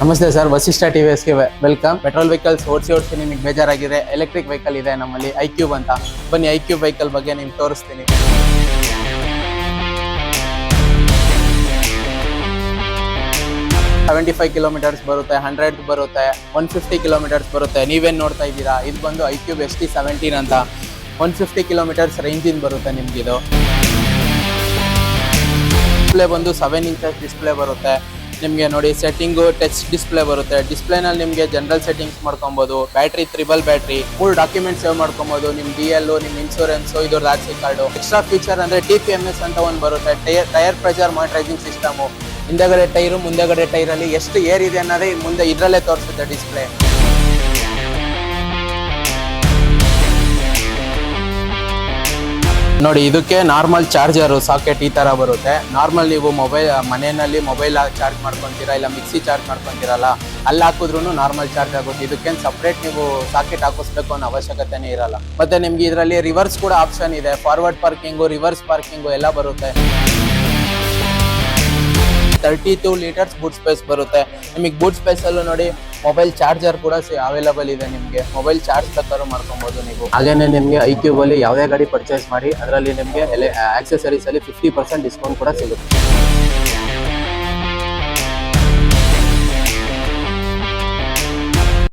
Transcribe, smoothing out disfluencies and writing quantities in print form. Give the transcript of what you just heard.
ನಮಸ್ತೆ ಸರ್, ವಸಿಷ್ಠ ಟಿವಿಎಸ್ಗೆ welcome. Petrol vehicles ಓಡಿಸಿ ನಿಮಗೆ ಬೇಜಾರಾಗಿದೆ. ಎಲೆಕ್ಟ್ರಿಕ್ ವೆಹಿಕಲ್ ಇದೆ ನಮ್ಮಲ್ಲಿ, iQube ಅಂತ. ಬನ್ನಿ iQube ವೆಹಿಕಲ್ ಬಗ್ಗೆ ನಿಮ್ಗೆ ತೋರಿಸ್ತೀನಿ. 75 ಕಿಲೋಮೀಟರ್ಸ್ ಬರುತ್ತೆ, 100 ಬರುತ್ತೆ, 150 ಕಿಲೋಮೀಟರ್ಸ್ ಬರುತ್ತೆ. ನೀವೇನು ನೋಡ್ತಾ ಇದ್ದೀರಾ, ಇದು ಬಂದು iQube ST17 ಅಂತ 150 ಕಿಲೋಮೀಟರ್ಸ್ ರೇಂಜಿಂದ ಬರುತ್ತೆ ನಿಮ್ಗಿದು. ಡಿಸ್ಪ್ಲೇ ಬಂದು 7 ಇಂಚಸ್ ಡಿಸ್ಪ್ಲೇ ಬರುತ್ತೆ ನಿಮಗೆ. ನೋಡಿ, ಸೆಟ್ಟಿಂಗು ಟಚ್ ಡಿಸ್ಪ್ಲೇ ಬರುತ್ತೆ. ಡಿಸ್ಪ್ಲೇನಲ್ಲಿ ನಿಮಗೆ ಜನರಲ್ ಸೆಟ್ಟಿಂಗ್ಸ್ ಮಾಡ್ಕೊಬೋದು. Battery 3 battery, full document save ಮಾಡ್ಕೊಬೋದು. ನಿಮ್ಮ DL, ನಿಮ್ಮ ಇನ್ಶೂರೆನ್ಸು, ಇದ್ರ R C card. Extra feature ಅಂದರೆ TPMS ಅಂತ ಒಂದು ಬರುತ್ತೆ, ಟೈರ್ ಪ್ರೆಷರ್ ಮಾನಿಟರಿಂಗ್ ಸಿಸ್ಟಮು. ಹಿಂದೆಗಡೆ ಟೈರು, ಮುಂದೆಗಡೆ ಟೈರಲ್ಲಿ ಎಷ್ಟು ಏರ್ ಇದೆ ಅನ್ನೋದೇ ಮುಂದೆ ಇದರಲ್ಲೇ ತೋರಿಸುತ್ತೆ ಡಿಸ್ಪ್ಲೇ. ನೋಡಿ, ಇದಕ್ಕೆ ನಾರ್ಮಲ್ ಚಾರ್ಜರು ಸಾಕೆಟ್ ಈ ಥರ ಬರುತ್ತೆ. ನಾರ್ಮಲ್ ನೀವು ಮನೆಯಲ್ಲಿ ಮೊಬೈಲ್ ಚಾರ್ಜ್ ಮಾಡ್ಕೊತೀರಾ, ಇಲ್ಲ ಮಿಕ್ಸಿ ಚಾರ್ಜ್ ಮಾಡ್ಕೊತೀರಲ್ಲ, ಅಲ್ಲಿ ಹಾಕಿದ್ರೂ ನಾರ್ಮಲ್ ಚಾರ್ಜ್ ಆಗುತ್ತೆ. ಇದಕ್ಕೇನು ಸಪ್ರೇಟ್ ನೀವು ಸಾಕೆಟ್ ಹಾಕಿಸ್ಬೇಕು ಅನ್ನೋ ಅವಶ್ಯಕತೆನೇ ಇರಲ್ಲ. ಮತ್ತೆ ನಿಮ್ಗೆ ಇದರಲ್ಲಿ ರಿವರ್ಸ್ ಕೂಡ ಆಪ್ಷನ್ ಇದೆ. ಫಾರ್ವರ್ಡ್ ಪಾರ್ಕಿಂಗು, ರಿವರ್ಸ್ ಪಾರ್ಕಿಂಗು ಎಲ್ಲ ಬರುತ್ತೆ. 32 ಲೀಟರ್ಸ್ ಬೂಟ್ ಸ್ಪೇಸ್ ಬರುತ್ತೆ ನಿಮಗೆ. ಬೂಟ್ ಸ್ಪೇಸಲ್ಲೂ ನೋಡಿ, ಮೊಬೈಲ್ ಚಾರ್ಜರ್ ಕೂಡ ಅವೈಲೇಬಲ್ ಇದೆ ನಿಮಗೆ. ಮೊಬೈಲ್ ಚಾರ್ಜ್ ಬೇಕಾದ್ರೂ ಮಾಡ್ಕೊಬೋದು ನೀವು. ಹಾಗೇನೆ ನಿಮಗೆ iQube ಅಲ್ಲಿ ಯಾವುದೇ ಗಾಡಿ ಪರ್ಚೇಸ್ ಮಾಡಿ ಅದರಲ್ಲಿ ನಿಮಗೆ ಆಕ್ಸೆಸರೀಸ್ ಅಲ್ಲಿ 50% ಡಿಸ್ಕೌಂಟ್ ಕೂಡ ಸಿಗುತ್ತೆ.